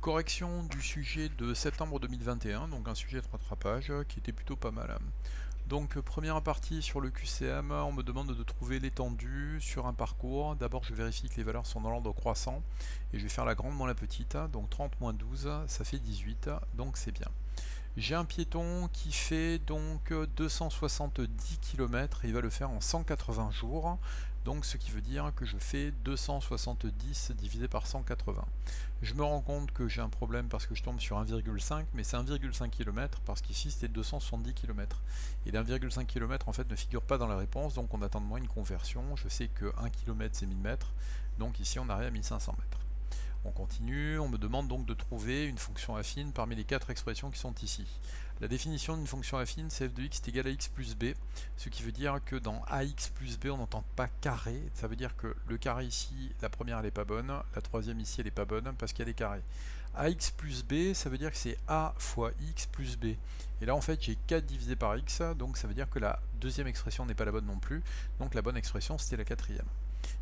Correction du sujet de septembre 2021, donc un sujet de rattrapage qui était plutôt pas mal. Donc première partie sur le QCM, on me demande de trouver l'étendue sur un parcours. D'abord je vérifie que les valeurs sont dans l'ordre croissant et je vais faire la grande moins la petite, donc 30 moins 12 ça fait 18, donc c'est bien. J'ai un piéton qui fait donc 270 km et il va le faire en 180 jours. Donc ce qui veut dire que je fais 270 divisé par 180. Je me rends compte que j'ai un problème parce que je tombe sur 1,5, mais c'est 1,5 km parce qu'ici c'était 270 km. Et l'1,5 km en fait ne figure pas dans la réponse, donc on attend de moi une conversion. Je sais que 1 km c'est 1000 mètres, donc ici on arrive à 1500 mètres. On continue, on me demande donc de trouver une fonction affine parmi les 4 expressions qui sont ici. La définition d'une fonction affine, c'est f de x est égal à x plus b, ce qui veut dire que dans ax plus b, on n'entend pas carré, ça veut dire que le carré ici, la première elle n'est pas bonne, la troisième ici elle n'est pas bonne parce qu'il y a des carrés. ax plus b, ça veut dire que c'est a fois x plus b. Et là en fait j'ai 4 divisé par x, donc ça veut dire que la deuxième expression n'est pas la bonne non plus, donc la bonne expression c'était la quatrième.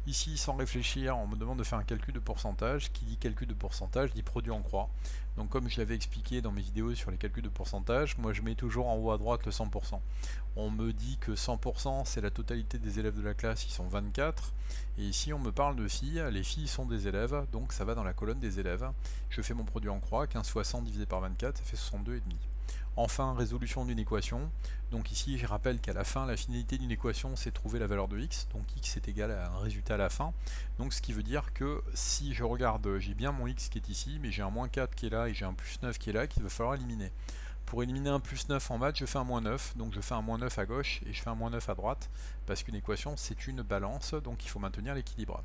Ici, sans réfléchir, on me demande de faire un calcul de pourcentage. Qui dit calcul de pourcentage dit produit en croix. Donc comme je l'avais expliqué dans mes vidéos sur les calculs de pourcentage, moi je mets toujours en haut à droite le 100%. On me dit que 100% c'est la totalité des élèves de la classe, ils sont 24. Et ici on me parle de filles, les filles sont des élèves, donc ça va dans la colonne des élèves. Je fais mon produit en croix, 15 fois 100 divisé par 24, ça fait 62,5. Enfin, résolution d'une équation. Donc ici, je rappelle qu'à la fin, la finalité d'une équation, c'est trouver la valeur de x. Donc x est égal à un résultat à la fin. Donc ce qui veut dire que si je regarde, j'ai bien mon x qui est ici, mais j'ai un moins 4 qui est là et j'ai un plus 9 qui est là, qu'il va falloir éliminer. Pour éliminer un plus 9 en maths, je fais un moins 9. Donc je fais un moins 9 à gauche et je fais un moins 9 à droite. Parce qu'une équation, c'est une balance, donc il faut maintenir l'équilibre.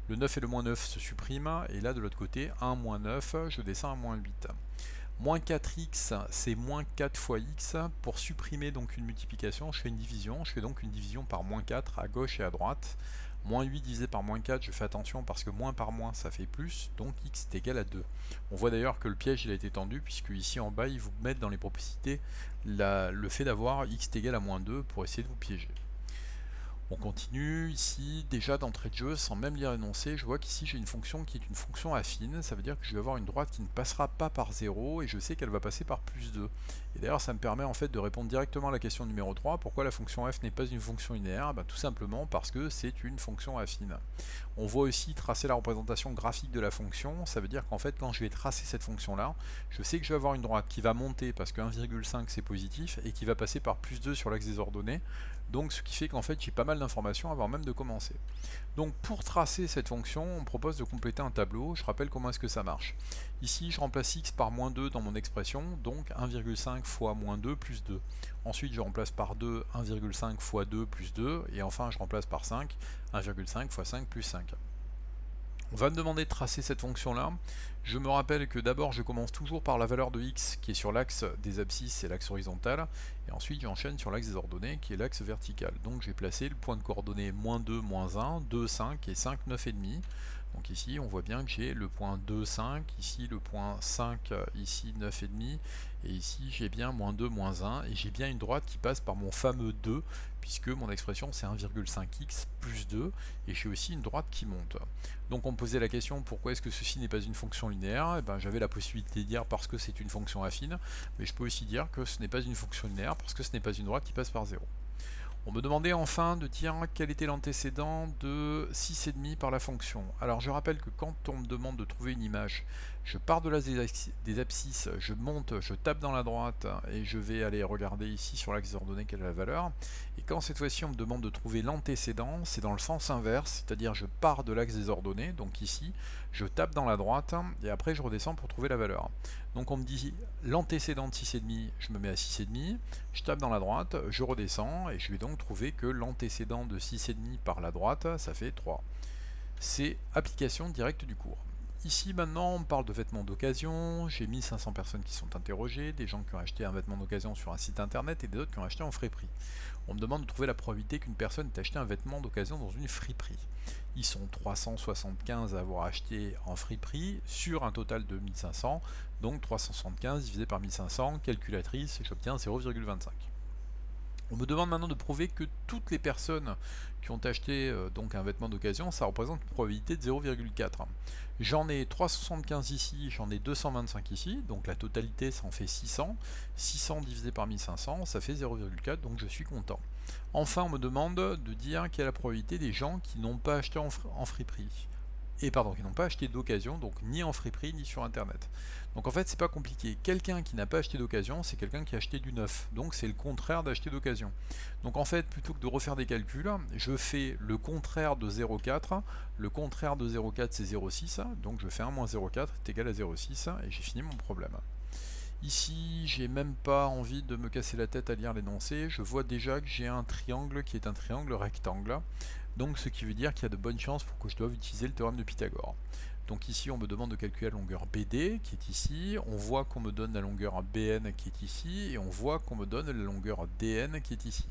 Le 9 et le moins 9 se suppriment. Et là, de l'autre côté, 1 moins 9, je descends à moins 8. Moins 4x, c'est moins 4 fois x. Pour supprimer donc une multiplication, je fais une division. Je fais donc une division par moins 4 à gauche et à droite. Moins 8 divisé par moins 4, je fais attention parce que moins par moins, ça fait plus. Donc x est égal à 2. On voit d'ailleurs que le piège il a été tendu, puisque ici en bas, ils vous mettent dans les propositions le fait d'avoir x est égal à moins 2 pour essayer de vous piéger. On continue ici, déjà d'entrée de jeu, sans même lire l'énoncé, je vois qu'ici j'ai une fonction qui est une fonction affine, ça veut dire que je vais avoir une droite qui ne passera pas par 0 et je sais qu'elle va passer par plus 2. Et d'ailleurs ça me permet en fait de répondre directement à la question numéro 3, pourquoi la fonction f n'est pas une fonction linéaire? Tout simplement parce que c'est une fonction affine. On voit aussi tracer la représentation graphique de la fonction, ça veut dire qu'en fait quand je vais tracer cette fonction là, je sais que je vais avoir une droite qui va monter parce que 1,5 c'est positif et qui va passer par plus 2 sur l'axe des ordonnées. Donc ce qui fait qu'en fait j'ai pas mal d'informations avant même de commencer. Donc pour tracer cette fonction, on me propose de compléter un tableau. Je rappelle comment est-ce que ça marche. Ici je remplace x par moins 2 dans mon expression, donc 1,5 fois moins 2 plus 2. Ensuite je remplace par 2 1,5 fois 2 plus 2, et enfin je remplace par 5 1,5 fois 5 plus 5. On va me demander de tracer cette fonction là. Je me rappelle que d'abord je commence toujours par la valeur de x qui est sur l'axe des abscisses et l'axe horizontal, et ensuite j'enchaîne sur l'axe des ordonnées qui est l'axe vertical. Donc j'ai placé le point de coordonnées moins 2, moins 1, 2, 5 et 5, 9 et demi. Donc ici on voit bien que j'ai le point 2, 5, ici le point 5, ici 9 et demi, et ici j'ai bien moins 2, moins 1, et j'ai bien une droite qui passe par mon fameux 2, puisque mon expression c'est 1,5x plus 2, et j'ai aussi une droite qui monte. Donc on me posait la question pourquoi est-ce que ceci n'est pas une fonction linéaire, et j'avais la possibilité de dire parce que c'est une fonction affine, mais je peux aussi dire que ce n'est pas une fonction linéaire parce que ce n'est pas une droite qui passe par 0. On me demandait enfin de dire quel était l'antécédent de 6,5 par la fonction. Alors je rappelle que quand on me demande de trouver une image, je pars de l'axe des abscisses, je monte, je tape dans la droite et je vais aller regarder ici sur l'axe des ordonnées quelle est la valeur. Et quand cette fois-ci on me demande de trouver l'antécédent, c'est dans le sens inverse, c'est-à-dire je pars de l'axe des ordonnées, donc ici, je tape dans la droite et après je redescends pour trouver la valeur. Donc on me dit l'antécédent de 6,5, je me mets à 6,5, je tape dans la droite, je redescends et je vais donc trouver que l'antécédent de 6,5 par la droite, ça fait 3. C'est application directe du cours. Ici maintenant on parle de vêtements d'occasion, j'ai 1500 personnes qui sont interrogées, des gens qui ont acheté un vêtement d'occasion sur un site internet et d'autres qui ont acheté en friperie. On me demande de trouver la probabilité qu'une personne ait acheté un vêtement d'occasion dans une friperie. Ils sont 375 à avoir acheté en friperie sur un total de 1500, donc 375 divisé par 1500, calculatrice, et j'obtiens 0,25. On me demande maintenant de prouver que toutes les personnes qui ont acheté donc un vêtement d'occasion, ça représente une probabilité de 0,4. J'en ai 375 ici, j'en ai 225 ici, donc la totalité ça en fait 600. 600 divisé par 1500, ça fait 0,4, donc je suis content. Enfin, on me demande de dire quelle est la probabilité des gens qui n'ont pas acheté en friperie. Et pardon, qui n'ont pas acheté d'occasion, donc ni en friperie ni sur internet. Donc en fait c'est pas compliqué, quelqu'un qui n'a pas acheté d'occasion c'est quelqu'un qui a acheté du neuf, donc c'est le contraire d'acheter d'occasion. Donc en fait plutôt que de refaire des calculs, je fais le contraire de 0,4, le contraire de 0,4 c'est 0,6, donc je fais 1 moins 0,4 est égal à 0,6 et j'ai fini mon problème. Ici, j'ai même pas envie de me casser la tête à lire l'énoncé, je vois déjà que j'ai un triangle qui est un triangle rectangle, donc ce qui veut dire qu'il y a de bonnes chances pour que je doive utiliser le théorème de Pythagore. Donc ici, on me demande de calculer la longueur BD qui est ici, on voit qu'on me donne la longueur BN qui est ici, et on voit qu'on me donne la longueur DN qui est ici.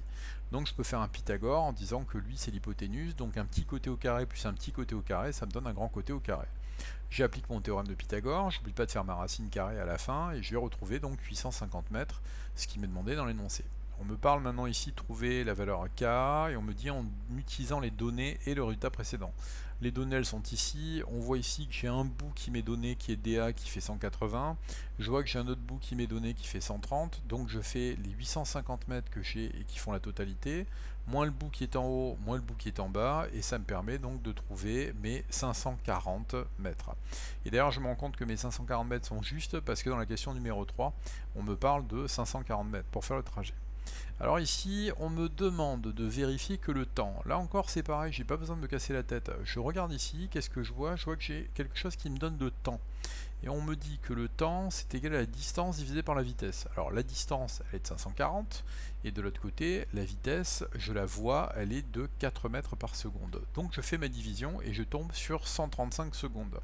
Donc je peux faire un Pythagore en disant que lui c'est l'hypoténuse, donc un petit côté au carré plus un petit côté au carré, ça me donne un grand côté au carré. J'applique mon théorème de Pythagore, j'oublie pas de faire ma racine carrée à la fin, et je vais retrouver donc 850 mètres, ce qui m'est demandé dans l'énoncé. On me parle maintenant ici de trouver la valeur K, et on me dit en utilisant les données et le résultat précédent. Les données elles sont ici, on voit ici que j'ai un bout qui m'est donné qui est DA qui fait 180, je vois que j'ai un autre bout qui m'est donné qui fait 130, donc je fais les 850 mètres que j'ai et qui font la totalité, moins le bout qui est en haut, moins le bout qui est en bas, et ça me permet donc de trouver mes 540 mètres. Et d'ailleurs je me rends compte que mes 540 mètres sont justes parce que dans la question numéro 3, on me parle de 540 mètres pour faire le trajet. Alors ici, on me demande de vérifier que le temps, là encore c'est pareil, j'ai pas besoin de me casser la tête. Je regarde ici, qu'est-ce que je vois? Je vois que j'ai quelque chose qui me donne le temps. Et on me dit que le temps c'est égal à la distance divisée par la vitesse. Alors la distance elle est de 540 et de l'autre côté la vitesse je la vois elle est de 4 mètres par seconde. Donc je fais ma division et je tombe sur 135 secondes.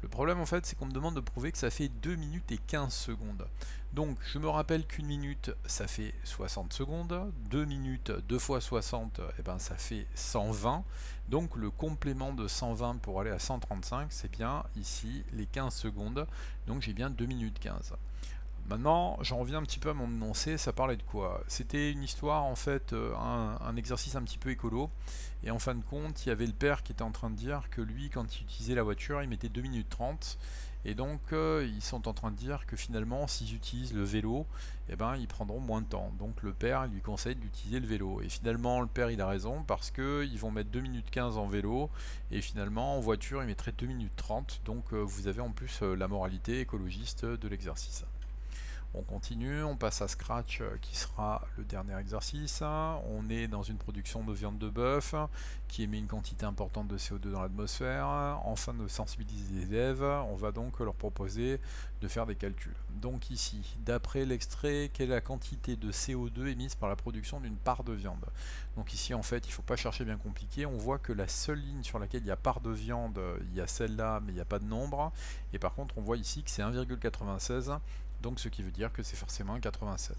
Le problème en fait c'est qu'on me demande de prouver que ça fait 2 minutes et 15 secondes. Donc je me rappelle qu'une minute ça fait 60 secondes, 2 minutes 2 fois 60 et ben, ça fait 120. Donc le complément de 120 pour aller à 135 c'est bien ici les 15 secondes, donc j'ai bien 2 minutes 15. Maintenant, j'en reviens un petit peu à mon énoncé, ça parlait de quoi? C'était une histoire, en fait, un exercice un petit peu écolo, et en fin de compte, il y avait le père qui était en train de dire que lui, quand il utilisait la voiture, il mettait 2 minutes 30, et donc ils sont en train de dire que finalement, s'ils utilisent le vélo, eh ben, ils prendront moins de temps. Donc le père lui conseille d'utiliser le vélo, et finalement, le père il a raison, parce qu'ils vont mettre 2 minutes 15 en vélo, et finalement, en voiture, ils mettraient 2 minutes 30, donc vous avez en plus la moralité écologiste de l'exercice. On continue, on passe à Scratch qui sera le dernier exercice. On est dans une production de viande de bœuf qui émet une quantité importante de CO2 dans l'atmosphère. Afin de sensibiliser les élèves, on va donc leur proposer de faire des calculs. Donc ici, d'après l'extrait, quelle est la quantité de CO2 émise par la production d'une part de viande? Donc ici en fait, il ne faut pas chercher bien compliqué, on voit que la seule ligne sur laquelle il y a part de viande, il y a celle-là, mais il n'y a pas de nombre. Et par contre, on voit ici que c'est 1,96. Donc ce qui veut dire que c'est forcément un 87.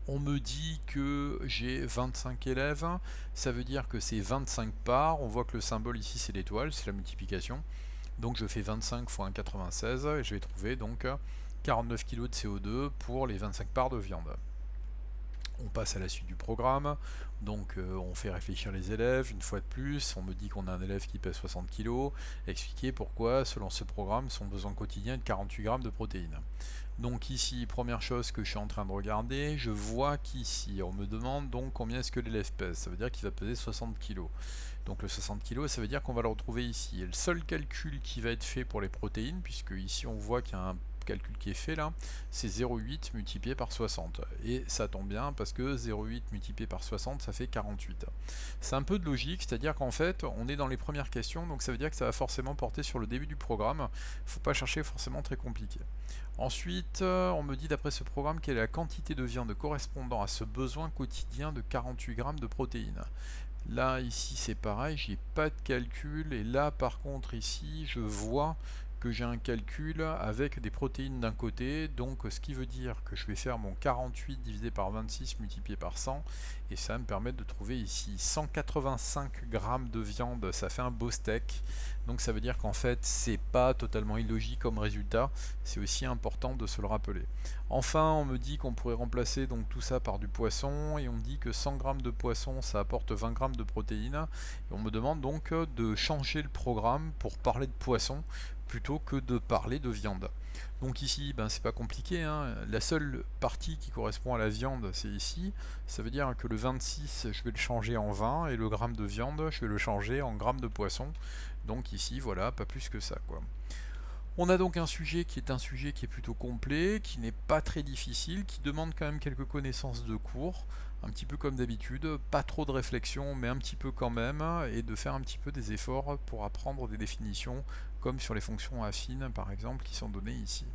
On me dit que j'ai 25 élèves, ça veut dire que c'est 25 parts, on voit que le symbole ici c'est l'étoile, c'est la multiplication. Donc je fais 25 fois 1,96 et je vais trouver donc 49 kg de CO2 pour les 25 parts de viande. On passe à la suite du programme, donc on fait réfléchir les élèves, une fois de plus, on me dit qu'on a un élève qui pèse 60 kg, expliquer pourquoi, selon ce programme, son besoin quotidien est de 48 grammes de protéines. Donc ici, première chose que je suis en train de regarder, je vois qu'ici, on me demande donc combien est-ce que l'élève pèse, ça veut dire qu'il va peser 60 kg. Donc le 60 kg, ça veut dire qu'on va le retrouver ici. Et le seul calcul qui va être fait pour les protéines, puisque ici on voit qu'il y a un calcul qui est fait là, c'est 0,8 multiplié par 60. Et ça tombe bien parce que 0,8 multiplié par 60, ça fait 48. C'est un peu de logique, c'est-à-dire qu'en fait, on est dans les premières questions, donc ça veut dire que ça va forcément porter sur le début du programme. Il ne faut pas chercher forcément très compliqué. Ensuite, on me dit d'après ce programme quelle est la quantité de viande correspondant à ce besoin quotidien de 48 grammes de protéines. Là, ici, c'est pareil, j'ai pas de calcul, et là, par contre, ici, je vois que j'ai un calcul avec des protéines d'un côté, donc ce qui veut dire que je vais faire mon 48 divisé par 26 multiplié par 100, et ça va me permettre de trouver ici 185 grammes de viande. Ça fait un beau steak, donc ça veut dire qu'en fait c'est pas totalement illogique comme résultat, c'est aussi important de se le rappeler. Enfin, on me dit qu'on pourrait remplacer donc tout ça par du poisson, et on me dit que 100 grammes de poisson ça apporte 20 grammes de protéines, et on me demande donc de changer le programme pour parler de poisson plutôt que de parler de viande. Donc ici, ben, c'est pas compliqué, hein. La seule partie qui correspond à la viande, c'est ici. Ça veut dire que le 26, je vais le changer en 20, et le gramme de viande, je vais le changer en grammes de poisson. Donc ici, voilà, pas plus que ça, quoi. On a donc un sujet qui est plutôt complet, qui n'est pas très difficile, qui demande quand même quelques connaissances de cours, un petit peu comme d'habitude, pas trop de réflexion, mais un petit peu quand même, et de faire un petit peu des efforts pour apprendre des définitions, comme sur les fonctions affines par exemple, qui sont données ici.